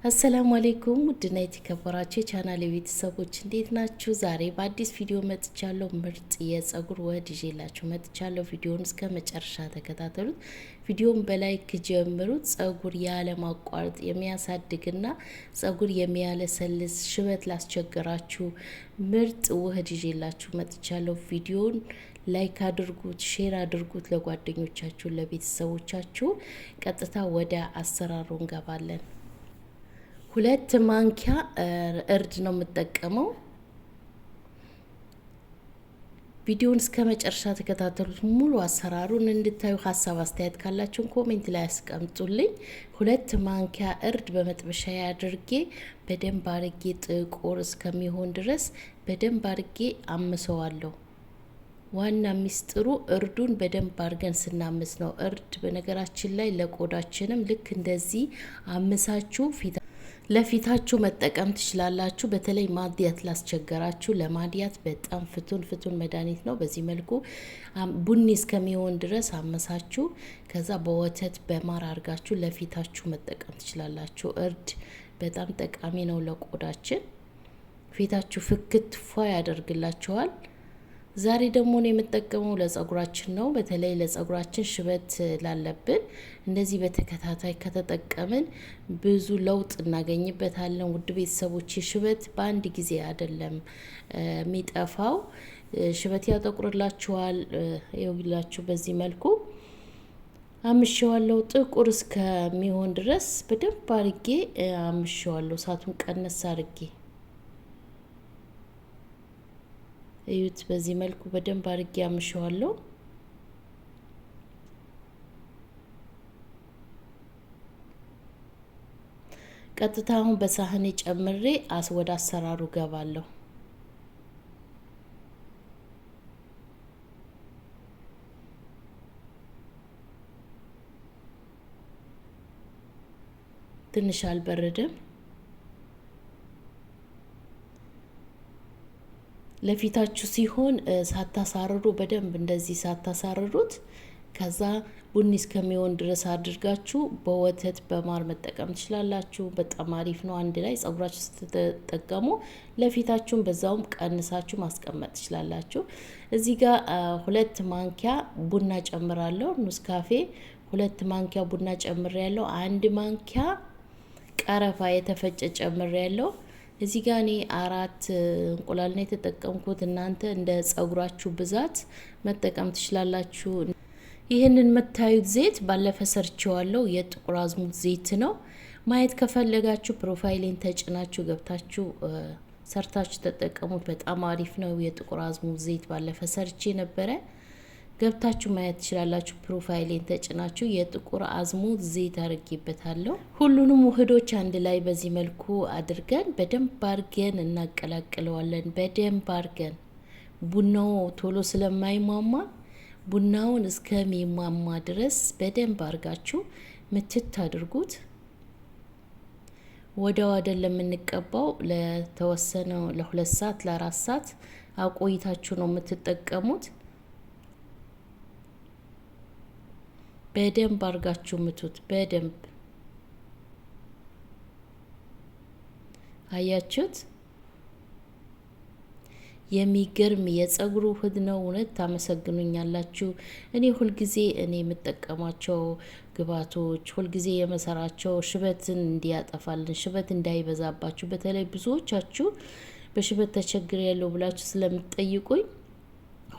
አሰላሙ አለይኩም ውድና የተከበራችሁ የቻናሌ ቤተሰቦች እንዴት ናችሁ? ዛሬ በአዲስ ቪዲዮ መጥቻለሁ። ምርጥ የጸጉር ውህድ ይዤላችሁ መጥቻለሁ። ቪዲዮውን እስከ መጨረሻ ተከታተሉት። ቪዲዮውን በላይክ ጀምሩት። ጸጉር ያለማቋረጥ የሚያሳድግና ጸጉር የሚያለሰልስ ሽበት ላስቸገራችሁ ምርጥ ውህድ ይዤላችሁ መጥቻለሁ። ቪዲዮውን ላይክ አድርጉት፣ ሼር አድርጉት ለጓደኞቻችሁ፣ ለቤተሰቦቻችሁ። ቀጥታ ወደ አሰራሩ እንገባለን። 2 ማንኪያ እርድ ነው የምጠቀመው። ቪዲዮውን እስከ መጨረሻ ተከታተሉት። ሙሉ አሰራሩን እንድታዩ ሀሳብ አስተያየት ካላችሁን ኮሜንት ላይ አስቀምጡልኝ። 2 ማንኪያ እርድ በመጥበሻ አድርጌ በደንብ አርጌ ጥቁር እስከሚሆን ድረስ በደንብ አርጌ አምሰዋለሁ። ዋና ሚስጥሩ እርዱን በደንብ አርገን ስናምስ ነው። እርድ በነገራችን ላይ ለቆዳችንም ልክ እንደዚህ አምሳችሁ ለፊታችሁ መጠቀም ትችላላችሁ። በተለይ ማዲያት ላስቸገራችሁ ለማዲያት በጣም ፍቱን መድኃኒት ነው። በዚህ መልኩ ቡኒ እስከሚሆን ድረስ አመሳችሁ ከዛ በወተት በማር አርጋችሁ ለፊታችሁ መጠቀም ትችላላችሁ። እርድ በጣም ጠቃሚ ነው ለቆዳችን። ፊታችሁ ፍክት ፏ ያደርግላችኋል። ዛሬ ደግሞ ነው የምጠቀመው ለጸጉራችን ነው። በተለይ ለጸጉራችን ሽበት ላለብን እንደዚህ በተከታታይ ከተጠቀምን ብዙ ለውጥ እናገኝበታለን። ውድ ቤተሰቦች ሽበት በአንድ ጊዜ አይደለም የሚጠፋው። ሽበት ያጠቁርላችኋል። ይኸውላችሁ በዚህ መልኩ አምሼዋለሁ። ጥቁር እስከሚሆን ድረስ በደንብ አርጌ አምሼዋለሁ። እሳቱን ቀነስ አርጌ እዩት። በዚህ መልኩ በደንብ አርጌ አምሼዋለሁ። ቀጥታ አሁን በሳህኔ ጨምሬ ወደ አሰራሩ ገባለሁ። ትንሽ አልበረደም። ለፊታችሁ ሲሆን ሳታሳርሩ በደንብ እንደዚህ ሳታሳርሩት ከዛ ቡኒ እስከሚሆን ድረስ አድርጋችሁ በወተት በማር መጠቀም ትችላላችሁ። በጣም አሪፍ ነው። አንድ ላይ ጸጉራችሁ ስትጠቀሙ ለፊታችሁም በዛውም ቀንሳችሁ ማስቀመጥ ትችላላችሁ። እዚህ ጋር 2 ማንኪያ ቡና ጨምራለሁ። ኑስካፌ 2 ማንኪያ ቡና ጨምሬያለሁ። 1 ማንኪያ ቀረፋ የተፈጨ ጨምሬያለሁ። እዚህ ጋር እኔ 4 እንቁላል ነው የተጠቀምኩት። እናንተ እንደ ጸጉራችሁ ብዛት መጠቀም ትችላላችሁ። ይህንን የምታዩት ዘይት ባለፈ ሰርቼዋለሁ። የጥቁር አዝሙድ ዘይት ነው። ማየት ከፈለጋችሁ ፕሮፋይሌን ተጭናችሁ ገብታችሁ ሰርታችሁ ተጠቀሙት። በጣም አሪፍ ነው። የጥቁር አዝሙድ ዘይት ባለፈ ሰርቼ ነበረ። ገብታችሁ ማየት ትችላላችሁ። ፕሮፋይሌን ተጭናችሁ የጥቁር አዝሙድ ዘይት አርጌበታለሁ። ሁሉንም ውህዶች አንድ ላይ በዚህ መልኩ አድርገን በደንብ አርገን እናቀላቅለዋለን። በደንብ አርገን ቡናው ቶሎ ስለማይሟሟ ቡናውን እስከሚሟሟ ድረስ በደንብ አርጋችሁ ምትት አድርጉት። ወዲያው አይደለም የምንቀባው። ለተወሰነ ለ2 ሰዓት ለ4 ሰዓት አቆይታችሁ ነው የምትጠቀሙት። በደንብ አርጋችሁ ምቱት። በደንብ አያችሁት? የሚገርም የጸጉር ውህድ ነው። እውነት ታመሰግኑኛላችሁ። እኔ ሁልጊዜ የምጠቀማቸው ግብአቶች ሁልጊዜ የመሰራቸው ሽበትን እንዲያጠፋልን፣ ሽበት እንዳይበዛባችሁ፣ በተለይ ብዙዎቻችሁ በሽበት ተቸግር ያለው ብላችሁ ስለምትጠይቁኝ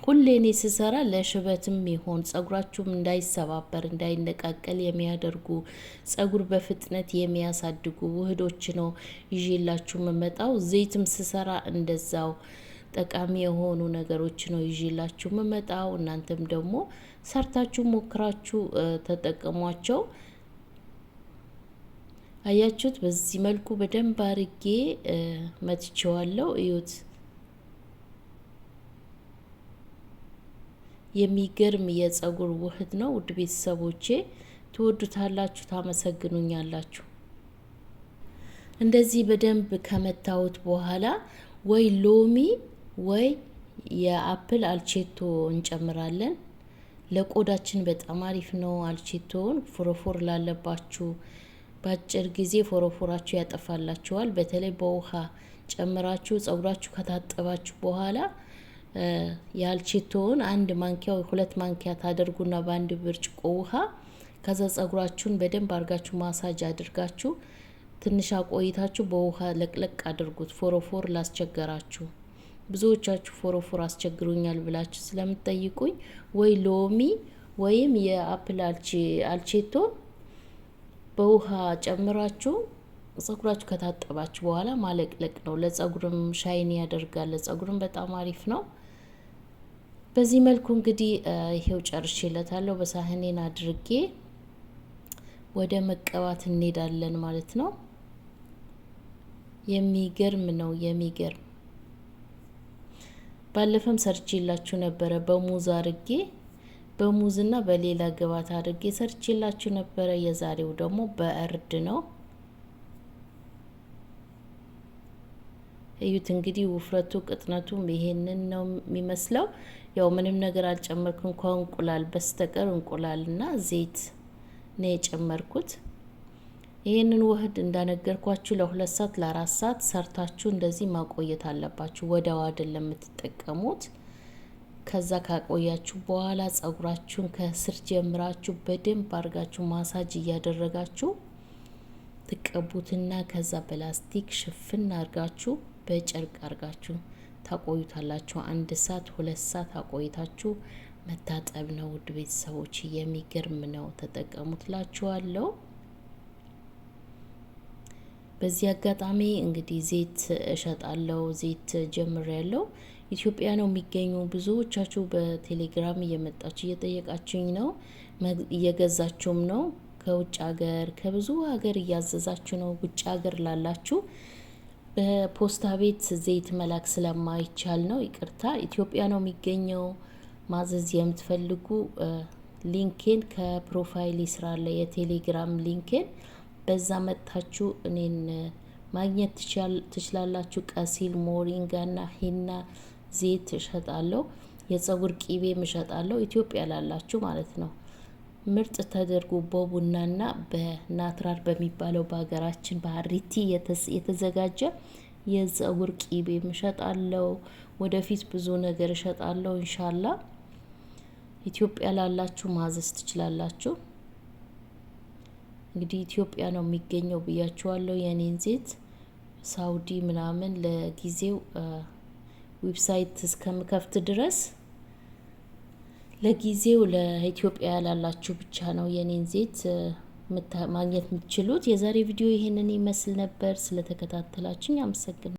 ሁሌ እኔ ስሰራ ለሽበትም ይሆን ጸጉራችሁም እንዳይሰባበር እንዳይነቃቀል የሚያደርጉ ጸጉር በፍጥነት የሚያሳድጉ ውህዶች ነው ይዤላችሁ መመጣው። ዘይትም ስሰራ እንደዛው ጠቃሚ የሆኑ ነገሮች ነው ይዤላችሁ መመጣው። እናንተም ደግሞ ሰርታችሁ ሞክራችሁ ተጠቀሟቸው። አያችሁት? በዚህ መልኩ በደንብ አርጌ መትቼዋለሁ። እዩት። የሚገርም የጸጉር ውህድ ነው። ውድ ቤተሰቦቼ ትወዱታላችሁ፣ ታመሰግኑኛላችሁ። እንደዚህ በደንብ ከመታወት በኋላ ወይ ሎሚ ወይ የአፕል አልቼቶ እንጨምራለን። ለቆዳችን በጣም አሪፍ ነው። አልቼቶውን ፎረፎር ላለባችሁ በአጭር ጊዜ ፎሮፎራችሁ ያጠፋላችኋል። በተለይ በውሃ ጨምራችሁ ጸጉራችሁ ከታጠባችሁ በኋላ የአልቼቶውን 1 ማንኪያ ወይ 2 ማንኪያ ታደርጉና በአንድ ብርጭቆ ውሃ ከዛ ጸጉራችሁን በደንብ አድርጋችሁ ማሳጅ አድርጋችሁ ትንሽ አቆይታችሁ በውሃ ለቅለቅ አድርጉት። ፎሮፎር ላስቸገራችሁ ብዙዎቻችሁ ፎሮፎር አስቸግሩኛል ብላችሁ ስለምትጠይቁኝ ወይ ሎሚ ወይም የአፕል አልቼቶ በውሃ ጨምራችሁ ጸጉራችሁ ከታጠባችሁ በኋላ ማለቅለቅ ነው። ለጸጉርም ሻይን ያደርጋል። ለጸጉርም በጣም አሪፍ ነው። በዚህ መልኩ እንግዲህ ይሄው ጨርሼለታለሁ። በሳህኔን አድርጌ ወደ መቀባት እንሄዳለን ማለት ነው። የሚገርም ነው የሚገርም። ባለፈም ሰርቼላችሁ ነበረ በሙዝ አድርጌ በሙዝና በሌላ ግብአት አድርጌ ሰርቼላችሁ ነበረ። የዛሬው ደግሞ በእርድ ነው። እዩት እንግዲህ ውፍረቱ ቅጥነቱም ይሄንን ነው የሚመስለው። ያው ምንም ነገር አልጨመርኩም ከእንቁላል በስተቀር እንቁላልና ዘይት ነው የጨመርኩት። ይሄንን ውህድ እንዳነገርኳችሁ ለ2 ሰዓት ለ4 ሰዓት ሰርታችሁ እንደዚህ ማቆየት አለባችሁ። ወዲያው አይደለም የምትጠቀሙት። ከዛ ካቆያችሁ በኋላ ጸጉራችሁን ከስር ጀምራችሁ በደንብ አድርጋችሁ ማሳጅ እያደረጋችሁ ትቀቡትና ከዛ በላስቲክ ሽፍን አድርጋችሁ በጨርቅ አድርጋችሁ ታቆዩታላችሁ። 1 ሰዓት 2 ሰዓት አቆይታችሁ መታጠብ ነው። ውድ ቤተሰቦች የሚገርም ነው፣ ተጠቀሙትላችኋለሁ። በዚህ አጋጣሚ እንግዲህ ዘይት እሸጣለሁ፣ ዘይት ጀምሬያለሁ። ኢትዮጵያ ነው የሚገኙ። ብዙዎቻችሁ በቴሌግራም እየመጣችሁ እየጠየቃችሁኝ ነው፣ እየገዛችሁም ነው። ከውጭ ሀገር ከብዙ ሀገር እያዘዛችሁ ነው። ውጭ ሀገር ላላችሁ በፖስታ ቤት ዘይት መላክ ስለማይቻል ነው፣ ይቅርታ። ኢትዮጵያ ነው የሚገኘው። ማዘዝ የምትፈልጉ ሊንኬን ከፕሮፋይል ስራ ላይ የቴሌግራም ሊንኬን በዛ መጥታችሁ እኔን ማግኘት ትችላላችሁ። ቀሲል፣ ሞሪንጋና ሂና ዘይት እሸጣለሁ። የጸጉር ቂቤም እሸጣለሁ። ኢትዮጵያ ላላችሁ ማለት ነው። ምርጥ ተደርጎ በቡናና በናትራል በሚባለው በሀገራችን በሀሪቲ የተዘጋጀ የጸጉር ቂቤም እሸጣለሁ። ወደፊት ብዙ ነገር እሸጣለሁ ኢንሻአላ። ኢትዮጵያ ላላችሁ ማዘዝ ትችላላችሁ። እንግዲህ ኢትዮጵያ ነው የሚገኘው ብያችኋለሁ። የኔን ዘይት ሳውዲ ምናምን ለጊዜው ዌብሳይት እስከምከፍት ድረስ ለጊዜው ለኢትዮጵያ ላላችሁ ብቻ ነው የኔን ዘይት ማግኘት የምትችሉት። የዛሬ ቪዲዮ ይሄንን ይመስል ነበር። ስለተከታተላችሁኝ አመሰግናለሁ።